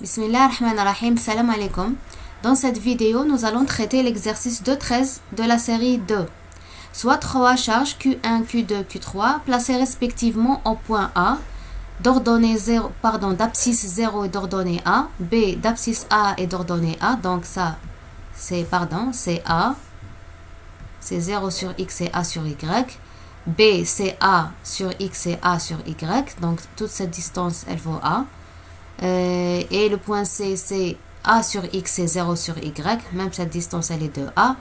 Bismillahirrahmanirrahim, salam alaikum. Dans cette vidéo, nous allons traiter l'exercice 2.13 de la série 2. Soit trois charges Q1, Q2, Q3 placées respectivement au point A, d'ordonnée 0, d'abscisse 0 et d'ordonnée A, B d'abscisse A et d'ordonnée A, donc ça c'est A, c'est 0 sur X et A sur Y, B c'est A sur X et A sur Y, donc toute cette distance elle vaut A, et le point C c'est A sur X et 0 sur Y, même cette distance elle est de A,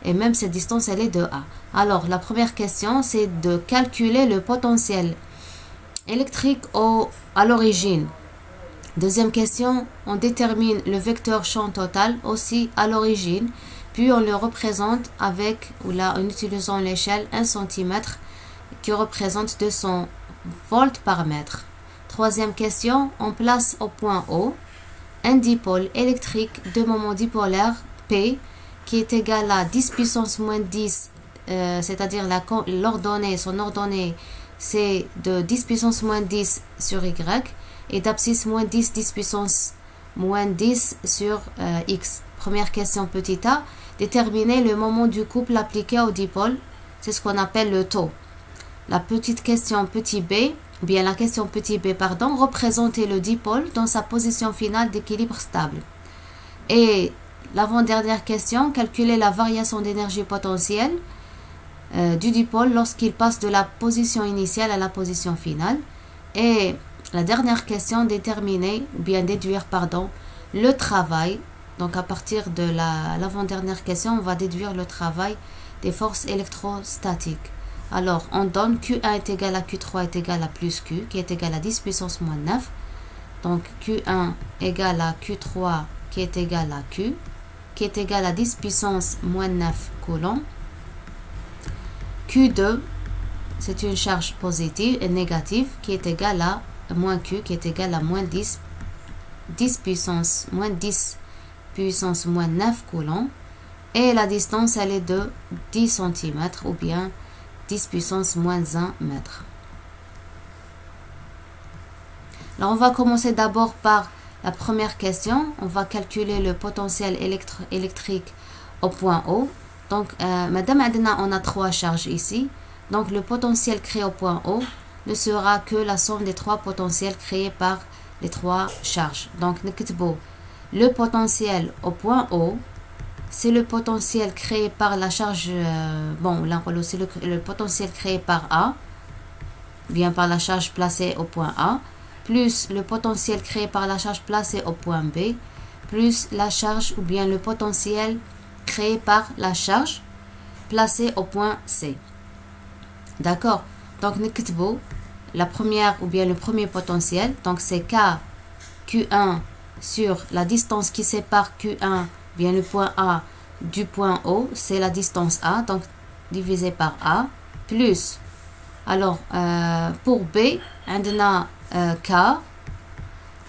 et même cette distance elle est de A. Alors la première question c'est de calculer le potentiel électrique à l'origine. Deuxième question, on détermine le vecteur champ total aussi à l'origine, puis on le représente avec, en utilisant l'échelle 1 cm qui représente 200 volts par mètre. Troisième question, on place au point O un dipôle électrique de moment dipolaire P qui est égal à 10 puissance moins 10, c'est-à-dire son ordonnée c'est de 10 puissance moins 10 sur Y et d'abscisse moins 10, 10 puissance moins 10 sur X. Première question petit a, déterminer le moment du couple appliqué au dipôle, c'est ce qu'on appelle le taux. La petite question petit b, la question petit b, représenter le dipôle dans sa position finale d'équilibre stable. Et l'avant-dernière question, calculer la variation d'énergie potentielle du dipôle lorsqu'il passe de la position initiale à la position finale. Et la dernière question, déterminer déduire le travail. Donc à partir de l'avant-dernière question, on va déduire le travail des forces électrostatiques. Alors on donne Q1 est égal à Q3 est égal à plus Q qui est égal à 10 puissance moins 9. Donc Q1 égale à Q3 qui est égal à Q qui est égal à 10 puissance moins 9 coulombs. Q2, c'est une charge positive et négative qui est égale à moins Q qui est égal à moins 10 puissance moins 9 coulombs. Et la distance, elle est de 10 cm ou bien 10 puissance moins 1 mètre. Alors, on va commencer d'abord par la première question. On va calculer le potentiel électrique au point O. Donc, madame Adena, on a trois charges ici. Donc, le potentiel créé au point O ne sera que la somme des trois potentiels créés par les trois charges. Donc, le potentiel au point O, c'est le potentiel créé par la charge, c'est le potentiel créé par A, par la charge placée au point A, plus le potentiel créé par la charge placée au point B, plus la charge le potentiel créé par la charge placée au point C. D'accord? Donc, la première le premier potentiel, donc c'est Q1 sur la distance qui sépare Q1, le point A du point O, c'est la distance A, donc divisé par A, plus, alors pour B, on a K,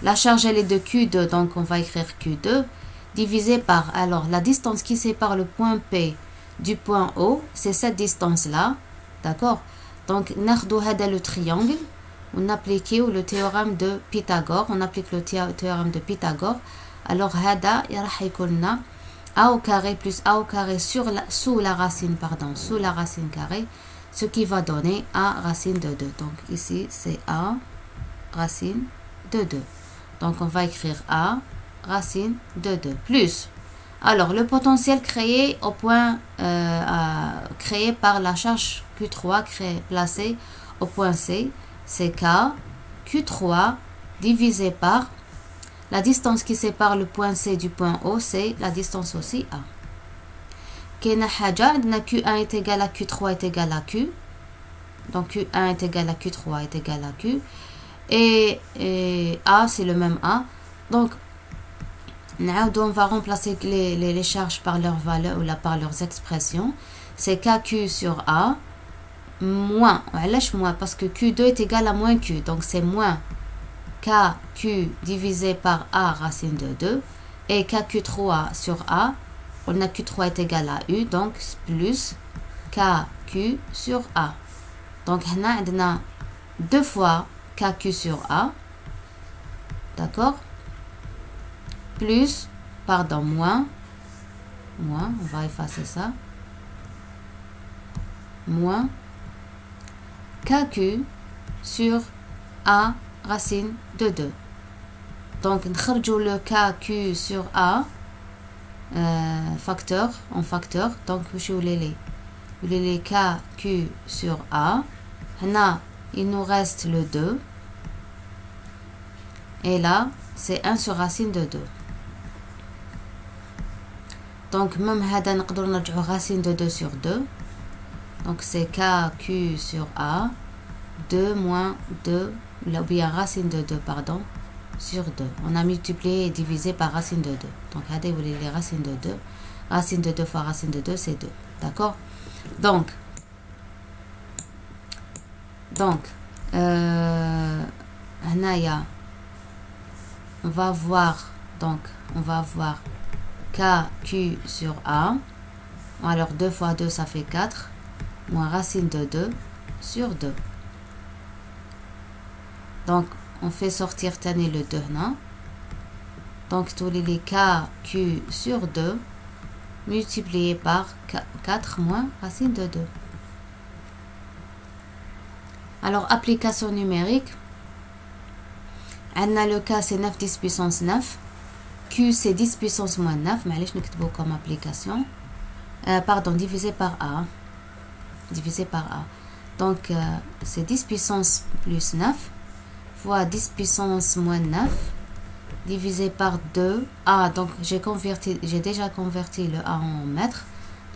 la charge elle est de Q2, donc on va écrire Q2, divisé par, alors la distance qui sépare le point P du point O, c'est cette distance-là, d'accord? Donc, on a le triangle, on applique le théorème de Pythagore, alors hada yarahikuna A au carré plus A au carré sous la racine carrée, ce qui va donner A racine de 2. Donc ici c'est A racine de 2. Donc on va écrire A racine de 2 plus. Alors le potentiel créé au point créé par la charge Q3 placée au point C, c'est Q3 divisé par la distance qui sépare le point C du point O, c'est la distance aussi A. Q1 est égal à Q3 est égal à Q. Donc Q1 est égal à Q3 est égal à Q. Et A, c'est le même A. Donc, on va remplacer les charges par leurs valeurs ou par leurs expressions. C'est KQ sur A moins, parce que Q2 est égal à moins Q. Donc, c'est moins KQ divisé par A racine de 2 et KQ3 sur A, on a Q3 est égal à U, donc plus KQ sur A. Donc, on a 2 fois KQ sur A, d'accord? plus, pardon, moins, on va effacer ça, moins KQ sur A racine de 2. Donc, nous le KQ sur A facteur en facteur. Donc, vous les KQ sur A. Là, il nous reste le 2. Et là, c'est 1 sur racine de 2. Donc, même هذا نقدر نرجعو racine de 2 sur 2. Donc, c'est KQ sur A. 2 moins 2, ou bien racine de 2, pardon, sur 2. On a multiplié et divisé par racine de 2. Donc, regardez, vous voulez les racines de 2. Racine de 2 fois racine de 2, c'est 2. D'accord? Donc, Hanaya, on va voir KQ sur A. Alors, 2 fois 2, ça fait 4. Moins racine de 2 sur 2. Donc, on fait sortir tani le 2 là. Donc, tous les KQ sur 2 multiplié par 4 moins racine de 2. Alors, application numérique. On a le K, c'est 9 10 puissance 9. Q, c'est 10 puissance moins 9. Mais allez, je n'écris comme application. Pardon, divisé par A. Divisé par A. Donc, c'est 10 puissance plus 9 fois 10 puissance moins 9 divisé par 2. Ah, donc j'ai déjà converti le A en mètres.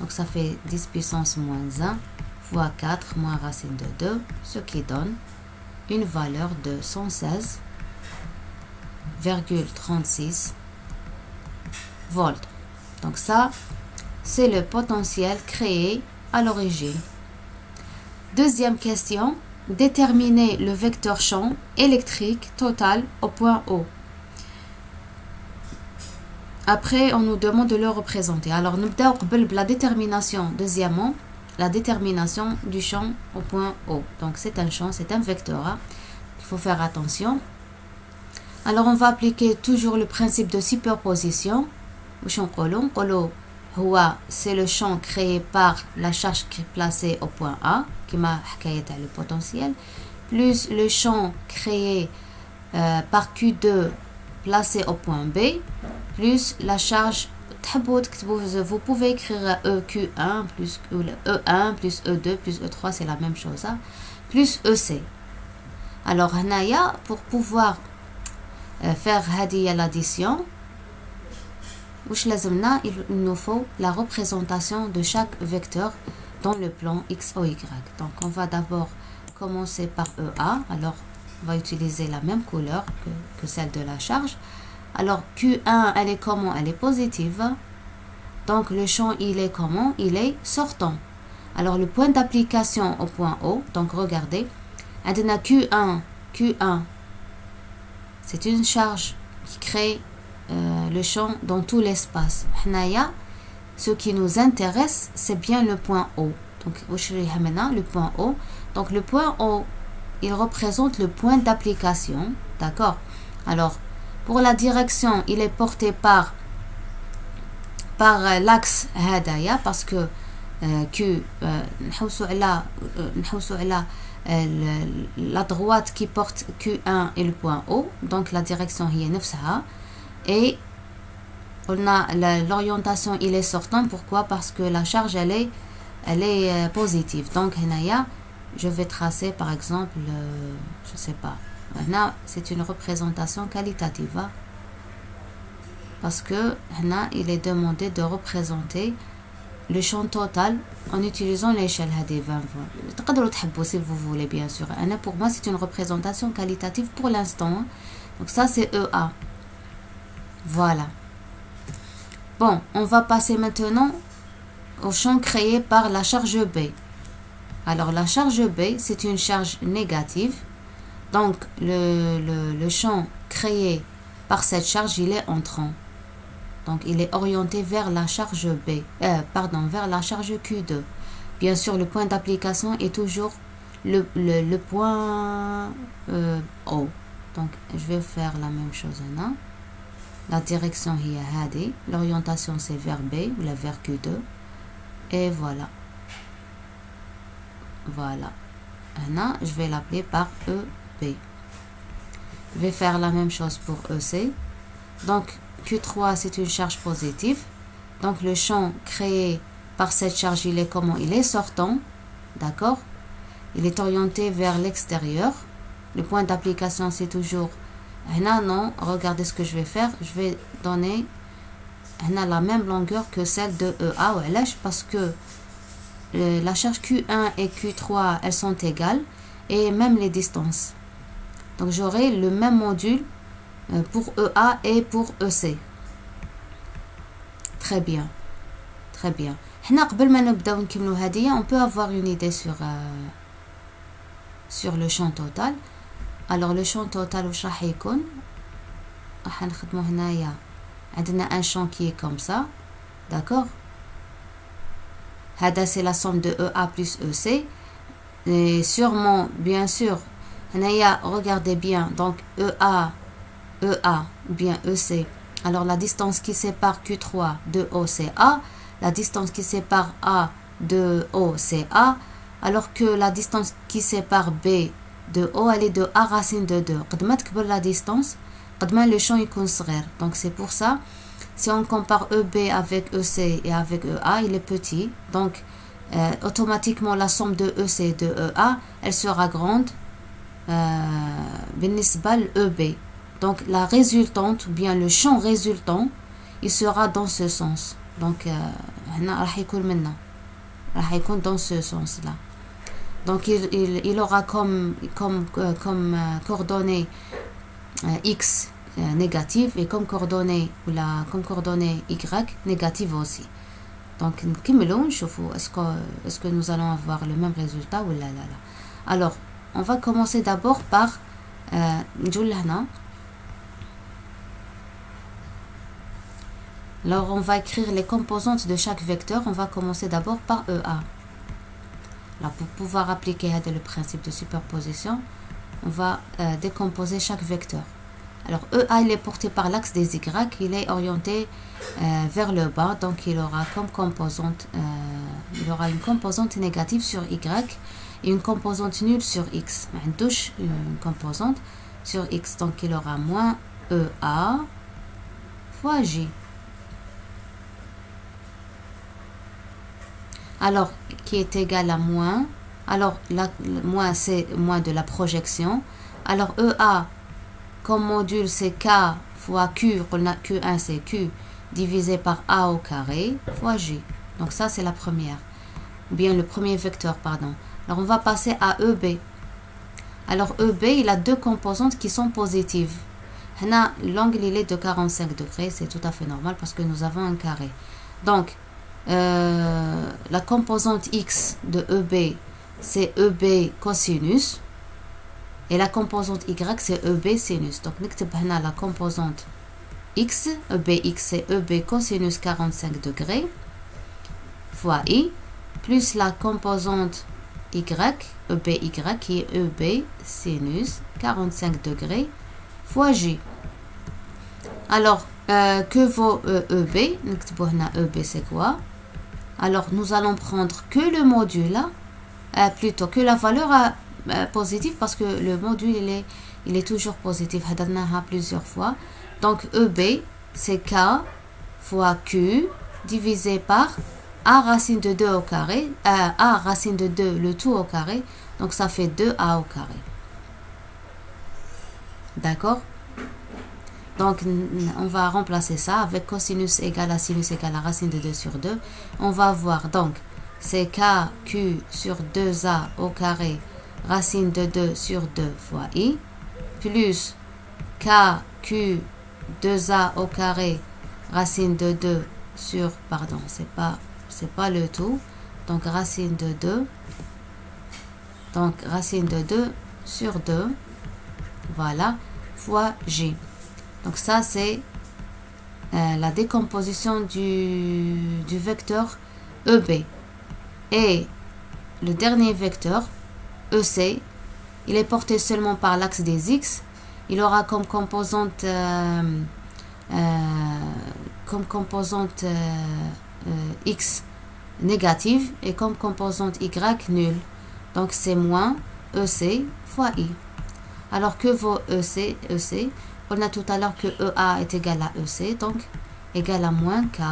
Donc, ça fait 10 puissance moins 1 fois 4 moins racine de 2, ce qui donne une valeur de 116,36 volts. Donc ça, c'est le potentiel créé à l'origine. Deuxième question, déterminer le vecteur champ électrique total au point O. Après, on nous demande de le représenter. Alors, nous avons la détermination. Deuxièmement, la détermination du champ au point O. Donc, c'est un champ, c'est un vecteur. Hein. Il faut faire attention. Alors, on va appliquer toujours le principe de superposition. C'est le champ créé par la charge placée au point A, qui m'a le potentiel, plus le champ créé par Q2 placé au point B, plus la charge. Vous pouvez écrire EQ1 plus E1 plus E2 plus E3, c'est la même chose, hein, plus EC. Alors, pour pouvoir faire l'addition, il nous faut la représentation de chaque vecteur dans le plan X ou Y. Donc, on va d'abord commencer par EA. Alors, on va utiliser la même couleur que celle de la charge. Alors, Q1, elle est comment? Elle est positive. Donc, le champ, il est comment? Il est sortant. Alors, le point d'application au point O, donc regardez, on a Q1, c'est une charge qui crée le champ dans tout l'espace. Ce qui nous intéresse, c'est bien le point O. Donc, le point O. Donc, le point O, il représente le point d'application. D'accord? Alors, pour la direction, il est porté par l'axe Hadaya, parce que Q, la droite qui porte Q1 et le point O. Donc, la direction est nefsaha. Et on a l'orientation, il est sortant. Pourquoi? Parce que la charge, elle est positive. Donc, je vais tracer par exemple, je sais pas. Là, c'est une représentation qualitative. Hein? Parce que là, il est demandé de représenter le champ total en utilisant l'échelle des 20 volts. Si vous voulez, bien sûr. Pour moi, c'est une représentation qualitative pour l'instant. Donc, ça, c'est EA. Voilà. Bon, on va passer maintenant au champ créé par la charge B. Alors, la charge B, c'est une charge négative. Donc, le champ créé par cette charge, il est entrant. Donc, il est orienté vers la charge B. Vers la charge Q2. Bien sûr, le point d'application est toujours le point O. Donc, je vais faire la même chose là. La direction est hadi. L'orientation c'est vers B ou la vers Q2. Et voilà. Voilà. Là, je vais l'appeler par EB. Je vais faire la même chose pour EC. Donc, Q3, c'est une charge positive. Donc, le champ créé par cette charge, il est comment? Il est sortant. D'accord? Il est orienté vers l'extérieur. Le point d'application, c'est toujours... Là, non, regardez ce que je vais faire. Je vais donner la même longueur que celle de EA. Parce que la charge Q1 et Q3, elles sont égales. Et même les distances. Donc, j'aurai le même module pour EA et pour EC. Très bien. Très bien. On peut avoir une idée sur le champ total. Alors, le champ total, on a un champ qui est comme ça. D'accord? C'est la somme de EA plus EC. Et sûrement, bien sûr, regardez bien. Donc, EA, bien EC. Alors, la distance qui sépare Q3 de O, c'est A. La distance qui sépare A de O, c'est A. Alors que la distance qui sépare B de O, elle est de A racine de 2. La distance, le champ est constant. Donc, c'est pour ça, si on compare EB avec EC et avec EA, il est petit. Donc, automatiquement, la somme de EC et de EA, elle sera grande. EB. Donc, la résultante, ou bien le champ résultant, il sera dans ce sens. Donc, dans ce sens-là. Donc, il aura comme coordonnée X négative et comme coordonnée Y négative aussi. Donc, est-ce que nous allons avoir le même résultat ou là. Alors, on va commencer d'abord par alors, on va écrire les composantes de chaque vecteur. On va commencer d'abord par EA. Alors, pour pouvoir appliquer le principe de superposition, on va décomposer chaque vecteur. Alors, EA, il est porté par l'axe des Y. Il est orienté vers le bas. Donc, il aura comme composante, il aura une composante négative sur Y et une composante nulle sur X. Une composante sur X. Donc, il aura moins EA fois J. Alors, qui est égal à moins. Alors, moins, c'est moins de la projection. Alors, EA, comme module, c'est K fois Q. Q1, c'est Q divisé par A au carré fois J. Donc, ça, c'est la première. Ou bien le premier vecteur, pardon. Alors, on va passer à EB. Alors, EB, il a deux composantes qui sont positives. L'angle, il est de 45 degrés. C'est tout à fait normal parce que nous avons un carré. Donc, la composante X de EB, c'est EB cosinus. Et la composante Y, c'est EB sinus. Donc, la composante X, EBX, c'est EB cosinus 45 degrés fois I, plus la composante Y, EBY, qui est EB sinus 45 degrés fois J. Alors, que vaut EB? EB, c'est quoi? Alors, nous allons prendre que le module, plutôt que la valeur positive, parce que le module, il est toujours positif. Plusieurs fois. Donc, EB, c'est K fois Q divisé par A racine de 2 au carré. A racine de 2, le tout au carré. Donc, ça fait 2A au carré. D'accord? Donc, on va remplacer ça avec cosinus égale à sinus égale à racine de 2 sur 2. On va voir, donc, c'est KQ sur 2A au carré, racine de 2 sur 2 fois I, plus KQ 2A au carré, racine de 2 sur, pardon, c'est pas le tout. Donc, racine de 2. Donc, racine de 2 sur 2. Voilà, fois J. Donc ça, c'est la décomposition du vecteur EB. Et le dernier vecteur, EC, il est porté seulement par l'axe des X. Il aura comme composante comme composante x négative et comme composante y nulle. Donc c'est moins EC fois I. Alors que vaut EC? On a tout à l'heure que EA est égal à EC, donc égal à moins K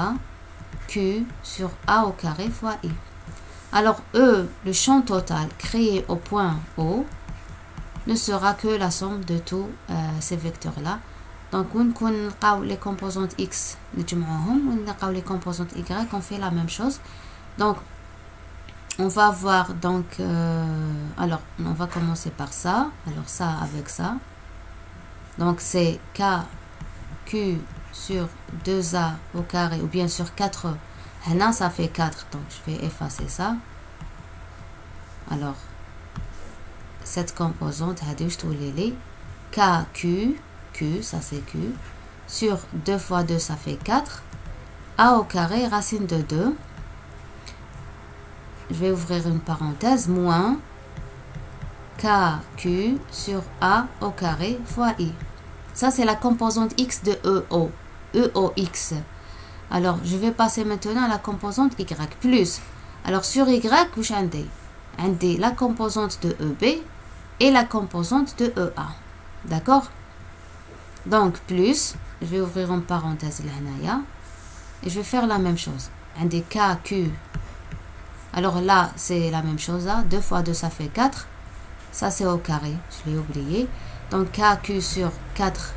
Q sur A au carré fois I. Alors E, le champ total créé au point O, ne sera que la somme de tous ces vecteurs-là. Donc, on a les composantes X, on a les composantes Y, on fait la même chose. Donc, on va voir, donc, alors, on va commencer par ça. Alors, ça avec ça. Donc, c'est K, Q sur 2A au carré, ou bien sur 4. Là, ça fait 4, donc je vais effacer ça. Alors, cette composante, K, Q, ça c'est Q, sur 2 fois 2, ça fait 4. A au carré, racine de 2. Je vais ouvrir une parenthèse, moins KQ sur A au carré fois I. Ça, c'est la composante X de EO, EOX. Alors, je vais passer maintenant à la composante Y, plus. Alors, sur Y, vous avez la composante de EB et la composante de EA. D'accord? Donc, plus, je vais ouvrir une parenthèse là, et je vais faire la même chose. Des KQ. Alors là, c'est la même chose. Là. 2 fois 2, ça fait 4. Ça, c'est au carré. Je l'ai oublié. Donc, KQ sur 4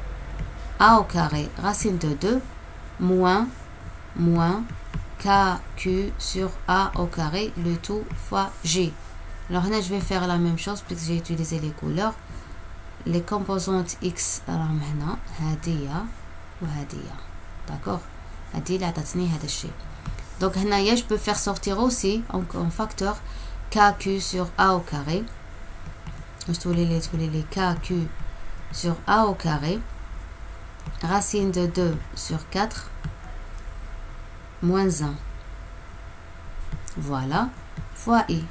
A au carré, racine de 2, moins KQ sur A au carré, le tout fois G. Alors là, je vais faire la même chose puisque j'ai utilisé les couleurs. Les composantes X, alors maintenant, هادية وهادية. D'accord? هادي اللي عطاتني هذا الشيء. Donc هنايا je peux faire sortir aussi en facteur KQ sur A au carré. Je les KQ sur A au carré. Racine de 2 sur 4 moins 1. Voilà. Fois I.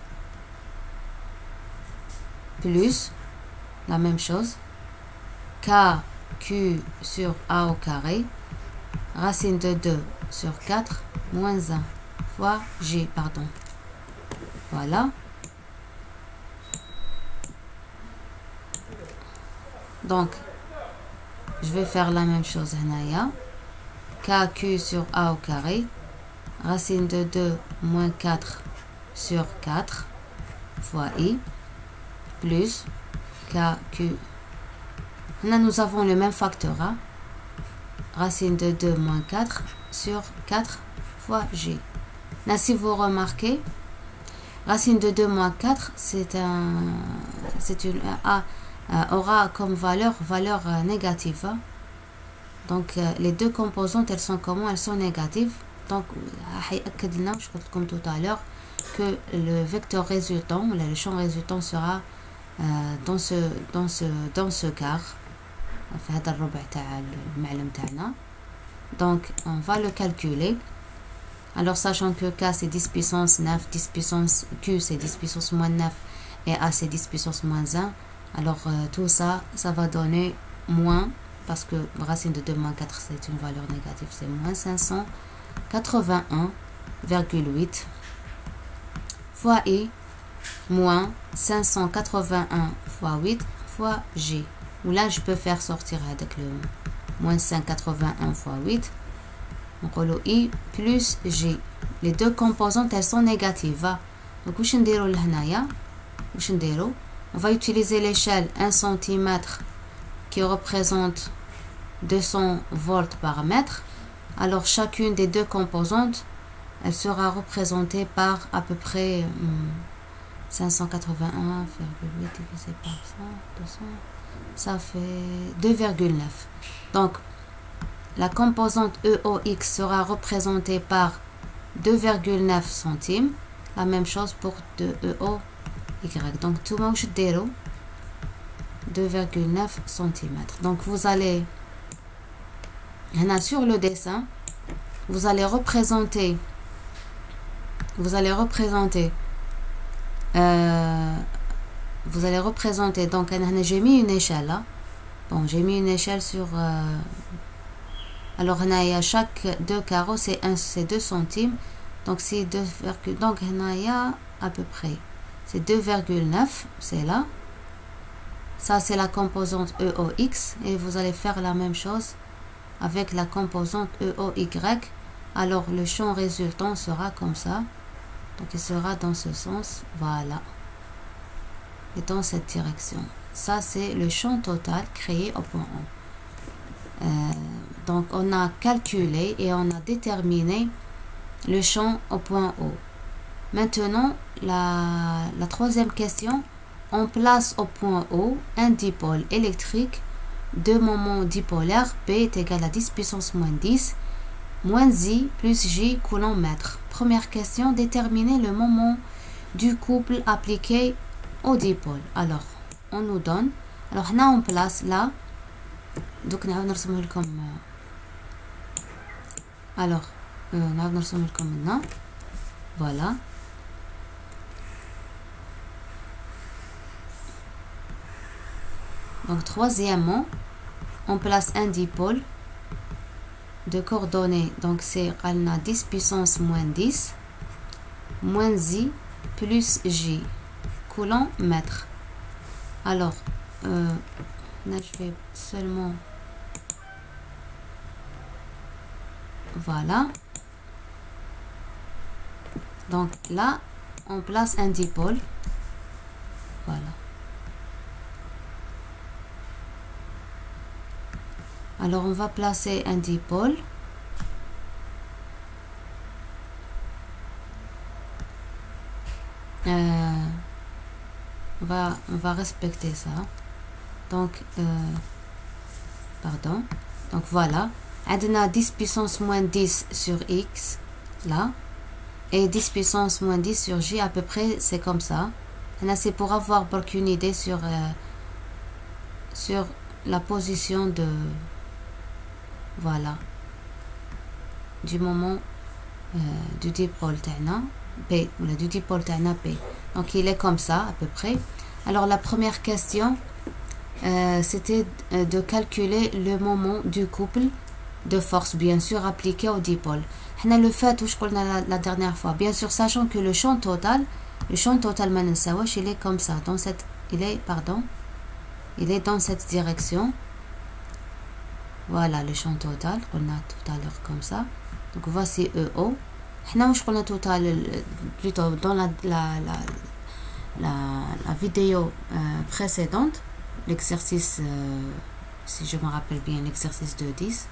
Plus la même chose. KQ sur A au carré. Racine de 2 sur 4 moins 1 fois G, pardon. Voilà. Donc, je vais faire la même chose. KQ sur A au carré. Racine de 2 moins 4 sur 4 fois I. Plus KQ. Là, nous avons le même facteur. Hein? Racine de 2 moins 4 sur 4 fois G. Là, si vous remarquez, racine de 2 moins 4, aura comme valeur négative. Hein? Donc, les deux composantes, elles sont comment? Elles sont négatives. Donc, je comme tout à l'heure, que le vecteur résultant, le champ résultant sera dans ce quart. Donc, on va le calculer. Alors, sachant que K c'est 10 puissance 9, 10 puissance Q c'est 10 puissance moins 9 et A c'est 10 puissance moins 1. Alors, tout ça, ça va donner moins, parce que racine de 2 moins 4 c'est une valeur négative, c'est moins 581,8 fois I moins 581 fois 8 fois G. Ou là, je peux faire sortir avec le moins 581 fois 8. Donc, I plus G. Les deux composantes, elles sont négatives. Donc, on va utiliser l'échelle 1 cm qui représente 200 volts par mètre. Alors, chacune des deux composantes, elle sera représentée par à peu près 581,8 divisé par 200. Ça fait 2,9. Donc, la composante EOX sera représentée par 2,9 centimes. La même chose pour EOY. Donc, tout le monde 2,9 cm. Donc, vous allez, sur le dessin, vous allez représenter donc j'ai mis une échelle là. Bon, j'ai mis une échelle sur Alors chaque 2 carreaux c'est 2 centimes, donc c'est 2, donc à peu près c'est 2,9, c'est là. Ça c'est la composante EOX et vous allez faire la même chose avec la composante EOY. Alors le champ résultant sera comme ça, donc il sera dans ce sens, voilà, et dans cette direction. Ça c'est le champ total créé au point O. Donc on a calculé et on a déterminé le champ au point O. Maintenant la troisième question, on place au point O un dipôle électrique de moment dipolaire P est égal à 10 puissance moins 10 moins I plus J coulomb mètre. Première question, déterminer le moment du couple appliqué au dipôle. Alors on nous donne, alors là on place là, donc on va نرسمه لكم. alors نعاود نرسمه لكم maintenant, voilà. Donc troisièmement, on place un dipôle de coordonnées, donc c'est 10 puissance moins 10 moins I plus J coulomb mètre. Alors là je vais seulement, voilà, donc là on place un dipôle, voilà. Alors on va placer un dipôle, on va respecter ça, donc pardon, donc voilà, on a 10 puissance moins 10 sur X là et 10 puissance moins 10 sur J, à peu près c'est comme ça. Là c'est pour avoir une idée sur la position de, voilà, du moment du dipôle تاعنا P, ou du dipôle تاعنا P. Donc il est comme ça à peu près. Alors la première question c'était de calculer le moment du couple de force, bien sûr appliqué au dipôle. On a le fait où je connais la dernière fois, bien sûr sachant que le champ total ما ننساوش, il est comme ça, dans cette, il est dans cette direction. Voilà le champ total qu'on a tout à l'heure comme ça. Donc voici EO. Nous je connais total plutôt dans la vidéo précédente, l'exercice, si je me rappelle bien, l'exercice 2.10.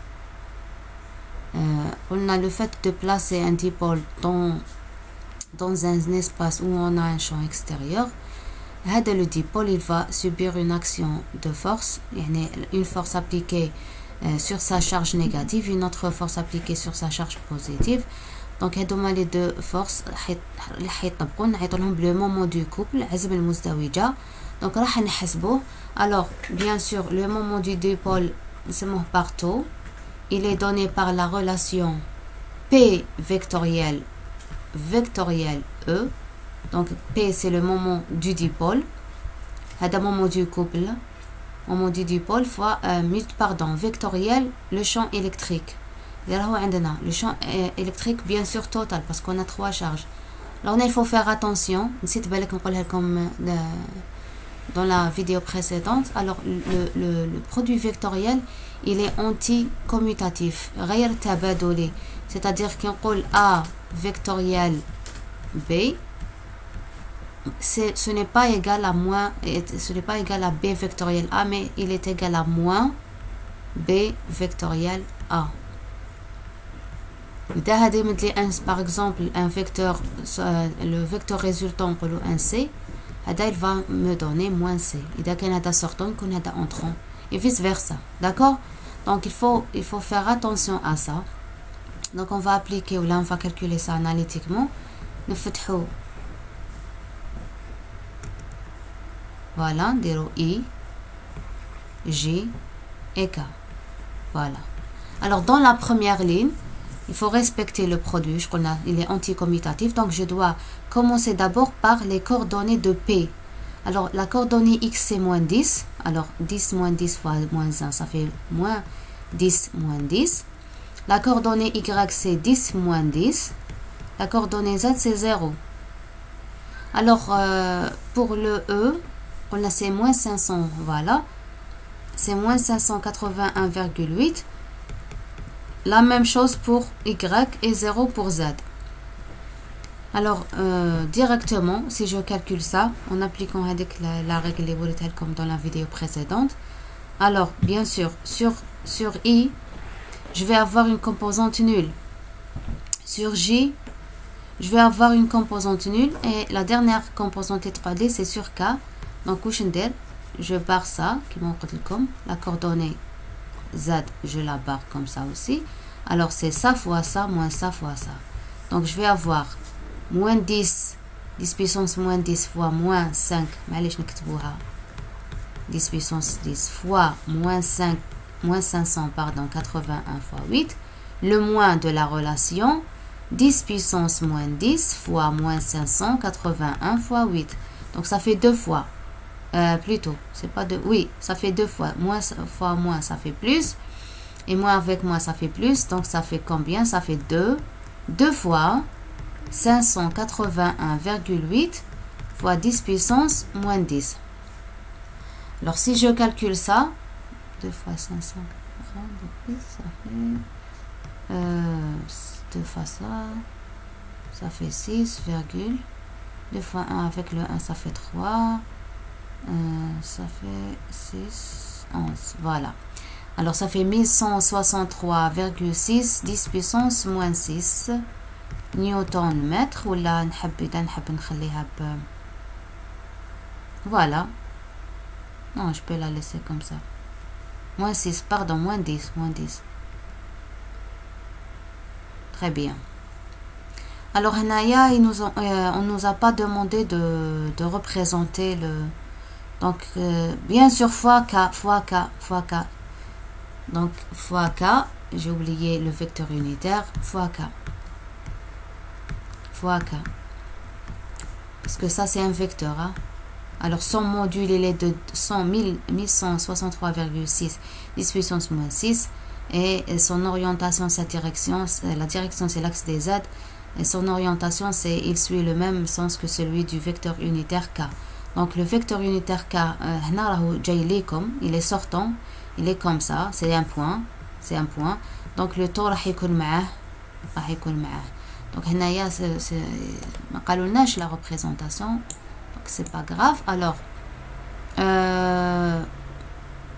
On a le fait de placer un dipôle dans un espace où on a un champ extérieur. Le dipôle il va subir une action de force, une force appliquée sur sa charge négative, une autre force appliquée sur sa charge positive. Donc les deux forces le moment du couple عزم المزدوجة. Donc راح نحسبوه. Alors bien sûr le moment du dipôle نسموه par taux, il est donné par la relation P vectoriel E. Donc P c'est le moment du dipôle, هذا moment du couple, moment du dipôle fois vectoriel le champ électrique. Le champ électrique bien sûr total parce qu'on a 3 charges. Alors il faut faire attention, comme dans la vidéo précédente. Alors le produit vectoriel il est anti-commutatif, c'est-à-dire qu'on dit A vectoriel B, ce n'est pas égal à moins, ce n'est pas égal à B vectoriel A, mais il est égal à moins B vectoriel A. Par exemple un vecteur, le vecteur résultant un C, il va me donner moins C. Il y a un sortant qu'on a entrant et vice versa, d'accord. Donc il faut faire attention à ça. Donc on va appliquer, ou là on va calculer ça analytiquement. Voilà, نديرو I, J et K. Voilà. Alors dans la première ligne, il faut respecter le produit, il est anticommutatif, donc je dois commencer d'abord par les coordonnées de P. Alors la coordonnée X c'est moins 10, alors 10 moins 10 fois moins 1, ça fait moins 10 moins 10. La coordonnée Y, c'est 10 moins 10. La coordonnée Z, c'est 0. Alors, pour le E, on a c'est moins 500, voilà. C'est moins 581,8. La même chose pour Y et 0 pour Z. Alors, directement, si je calcule ça, en appliquant la règle comme dans la vidéo précédente, alors, bien sûr, sur I, je vais avoir une composante nulle. Sur J, je vais avoir une composante nulle. Et la dernière composante 3D, c'est sur K. Donc, je barre ça, qui m'en comme la coordonnée Z, je la barre comme ça aussi. Alors, c'est ça fois ça, moins ça fois ça. Donc, je vais avoir moins 10, 10 puissance moins 10 fois moins 5. 10 puissance 10 fois moins 5, moins 500, pardon, 81 fois 8. Le moins de la relation, 10 puissance moins 10 fois moins 581 fois 8. Donc, ça fait 2 fois. Plutôt, c'est pas deux. Oui, ça fait 2 fois. Moins fois moins, ça fait plus. Et moins avec moins, ça fait plus. Donc, ça fait combien? Ça fait 2. 2 fois 581,8 fois 10 puissance moins 10. Alors, si je calcule ça, 2 fois 500, ça fait 2 fois ça fait 6, 2 fois 1 avec le 1, ça fait 3, ça fait 6, 11, voilà. Alors, ça fait 1163,6, 10 puissance moins 6 newton mètre, ou là, voilà. Non, je peux la laisser comme ça. Moins 6, pardon, moins 10, moins 10. Très bien. Alors, Hanaya, on nous a pas demandé de représenter le... Donc, bien sûr, fois K. Donc, fois K, j'ai oublié le vecteur unitaire, fois K. Fois K. Parce que ça, c'est un vecteur, hein. Alors, son module, il est de 1163,6, 10 puissance moins 6. Et son orientation, sa direction, la direction, c'est l'axe des Z. Et son orientation, il suit le même sens que celui du vecteur unitaire K. Donc, le vecteur unitaire K, il est sortant, il est comme ça, c'est un point. Donc, le taux, donc, la représentation. C'est pas grave. Alors,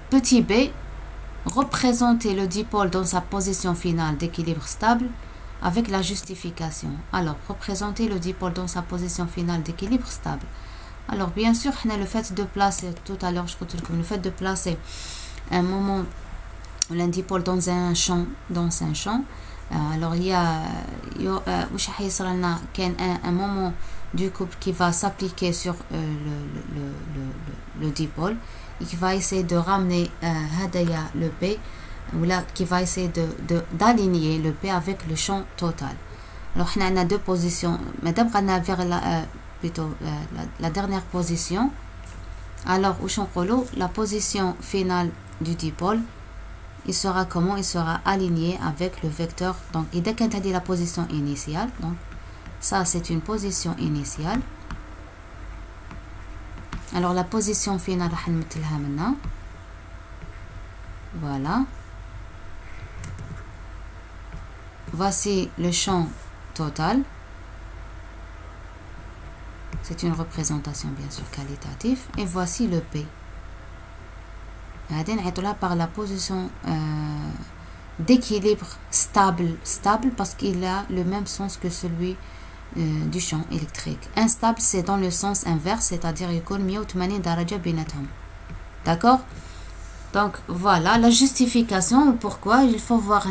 petit b, représenter le dipôle dans sa position finale d'équilibre stable avec la justification. Alors, représenter le dipôle dans sa position finale d'équilibre stable. Alors, bien sûr, le fait de placer, tout à l'heure, je vous dis le fait de placer un moment, un dipôle dans un champ, alors il y a un moment du couple qui va s'appliquer sur le dipôle et qui va essayer de ramener le P, ou là qui va essayer d'aligner le P avec le champ total. Alors on a deux positions, madame vers la dernière position. Alors la position finale du dipôle, il sera comment? Il sera aligné avec le vecteur. Donc, et dès qu'on a dit la position initiale, donc ça c'est une position initiale. Alors la position finale, voilà. Voici le champ total. C'est une représentation bien sûr qualitative. Et voici le P. Par la position d'équilibre stable parce qu'il a le même sens que celui du champ électrique. Instable, c'est dans le sens inverse, c'est-à-dire il coule 180 daraja بيناتهم. D'accord? Donc voilà la justification. Pourquoi il faut revoir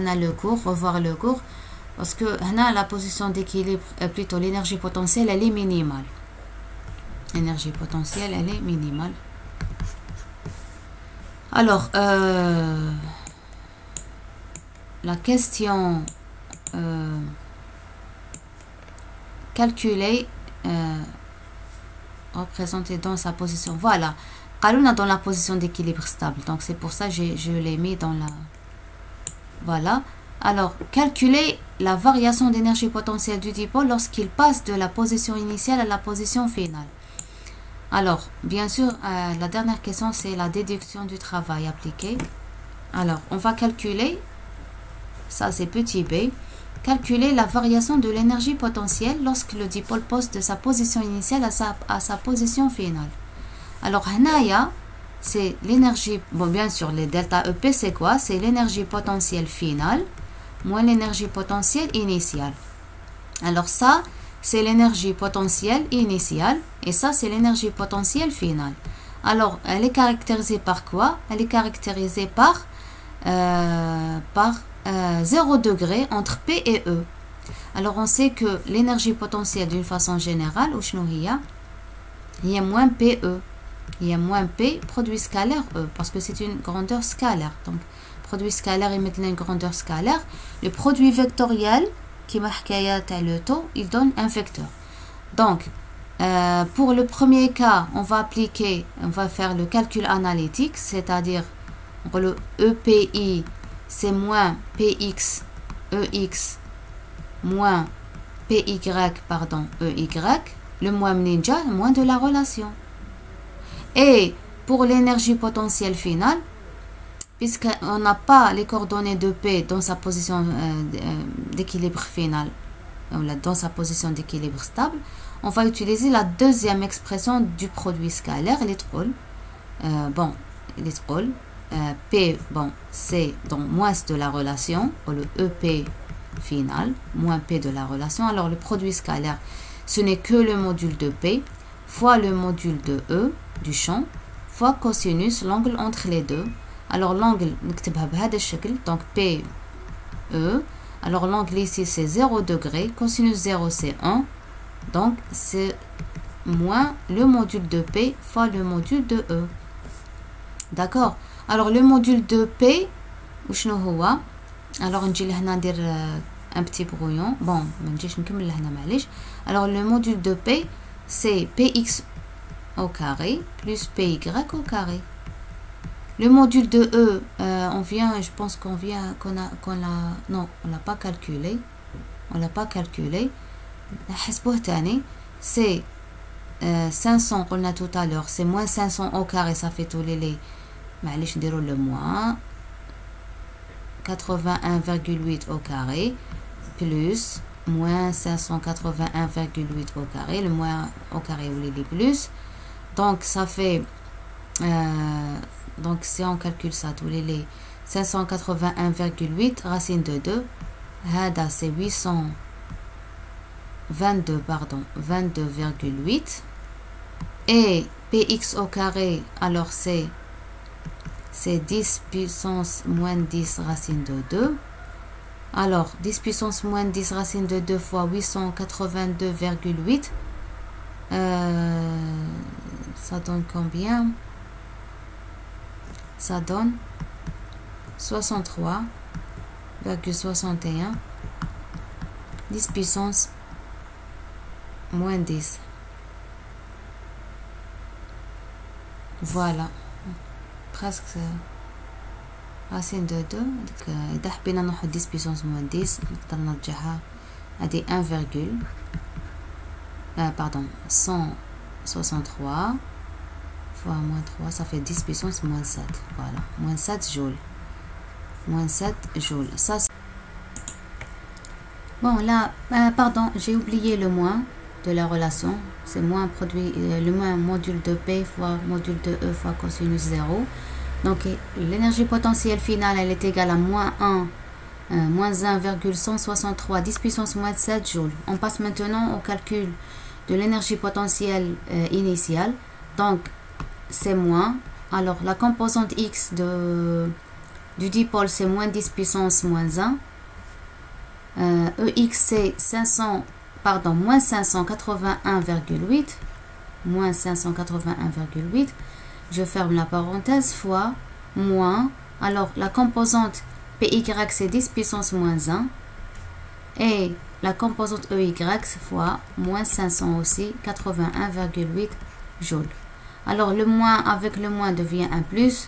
le cours, parce que la position d'équilibre, plutôt l'énergie potentielle, elle est minimale. L'énergie potentielle, elle est minimale. Alors, la question calculée, représentée dans sa position. Voilà. Kaluna dans la position d'équilibre stable. Donc, c'est pour ça que je l'ai mis dans la... Voilà. Alors, calculer la variation d'énergie potentielle du dipôle lorsqu'il passe de la position initiale à la position finale. Alors, bien sûr, la dernière question, c'est la déduction du travail appliqué. Alors, on va calculer, ça c'est petit b, calculer la variation de l'énergie potentielle lorsque le dipôle passe de sa position initiale à sa position finale. Alors, Hanaya, c'est l'énergie, bon bien sûr, les delta EP c'est quoi? C'est l'énergie potentielle finale moins l'énergie potentielle initiale. Alors ça, c'est l'énergie potentielle initiale et ça, c'est l'énergie potentielle finale. Alors, elle est caractérisée par quoi? Elle est caractérisée par 0 degré entre P et E. Alors, on sait que l'énergie potentielle d'une façon générale, il y a moins PE. Il y a moins P, produit scalaire E, parce que c'est une grandeur scalaire. Donc, produit scalaire et maintenant une grandeur scalaire. Le produit vectoriel, qui marque le taux, il donne un vecteur. Donc, pour le premier cas, on va faire le calcul analytique, c'est-à-dire le EPI, c'est moins PX, EX, moins PY, pardon, EY, le moins ninja, moins de la relation. Et pour l'énergie potentielle finale, puisqu'on n'a pas les coordonnées de P dans sa position d'équilibre final, dans sa position d'équilibre stable, on va utiliser la deuxième expression du produit scalaire, l'électrole. L'électrole, P, c'est donc moins de la relation, ou le EP final, moins P de la relation. Alors le produit scalaire, ce n'est que le module de P fois le module de E du champ fois cosinus, l'angle entre les deux. Alors l'angle, donc P, E. Alors l'angle ici c'est 0 degré, cosinus 0 c'est 1. Donc c'est moins le module de P fois le module de E. D'accord. Alors le module de P, alors on dit un petit brouillon. Bon, alors le module de P, c'est Px au carré plus Py au carré. Le module de E, je pense qu'on non, on l'a pas calculé. On l'a pas calculé. C'est 500 qu'on a tout à l'heure, c'est moins 500 au carré, ça fait tous les le moins 81,8 au carré plus moins 581,8 au carré, le moins au carré ou les plus. Donc ça fait donc si on calcule ça tous les 581,8 racine de 2, hada c'est 22,8 et px au carré, alors c'est 10 puissance moins 10 racine de 2. Alors 10 puissance moins 10 racine de 2 fois 882,8, ça donne combien? Ça donne 63,61 10 puissance moins 10. Voilà, presque racine de 2. إذا حبينا نروحو 10 puissance moins 10 نقدر نرجعها هادي 163 fois moins 3, ça fait 10 puissance moins 7. Voilà, moins 7 joules. Moins 7 joules. Ça, bon, là, pardon, j'ai oublié le moins de la relation. C'est moins produit, le moins module de P fois module de E fois cosinus 0. Donc, l'énergie potentielle finale, elle est égale à moins 1,163 10 puissance moins 7 joules. On passe maintenant au calcul de l'énergie potentielle initiale. Donc, c'est moins. Alors, la composante X du dipôle, c'est moins 10 puissance moins 1. EX, c'est moins 581,8. Moins 581,8. Je ferme la parenthèse fois moins. Alors, la composante PY, c'est 10 puissance moins 1. Et la composante EY fois moins 500 aussi, 81,8 joules. Alors, le moins avec le moins devient un plus.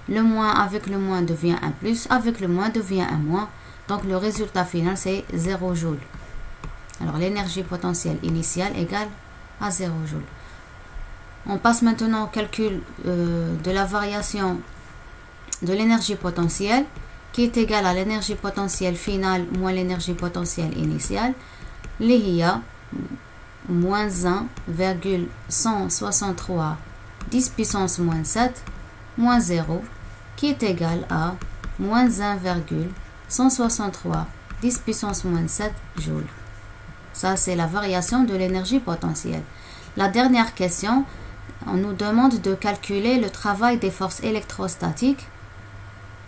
Le moins avec le moins devient un plus. Avec le moins devient un moins. Donc le résultat final c'est 0 joule. Alors l'énergie potentielle initiale égale à 0 joule. On passe maintenant au calcul de la variation de l'énergie potentielle qui est égale à l'énergie potentielle finale moins l'énergie potentielle initiale. L'IA moins 1,163 10 puissance moins 7 moins 0 qui est égal à moins 1,163 10 puissance moins 7 joules. Ça, c'est la variation de l'énergie potentielle. La dernière question, on nous demande de calculer le travail des forces électrostatiques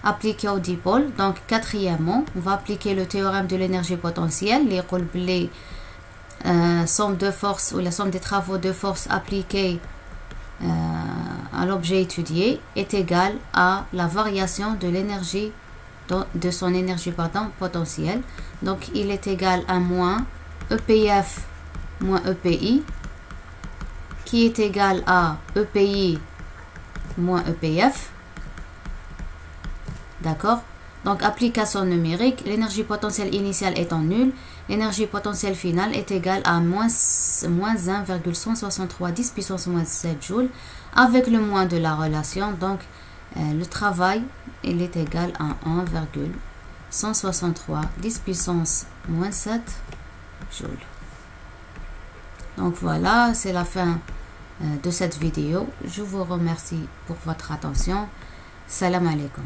appliquées au dipôle. Donc, quatrièmement, on va appliquer le théorème de l'énergie potentielle. Les somme de force ou la somme des travaux de force appliqués à l'objet étudié est égale à la variation de l'énergie de son énergie potentielle. Donc, il est égal à moins EPF moins EPI qui est égal à EPI moins EPF. D'accord? Donc, application numérique, l'énergie potentielle initiale étant nulle, l'énergie potentielle finale est égale à moins 1,163 10 puissance moins 7 joules. Avec le moins de la relation, donc le travail il est égal à 1,163 10 puissance moins 7 joules. Donc voilà, c'est la fin de cette vidéo. Je vous remercie pour votre attention. Salam alaikum.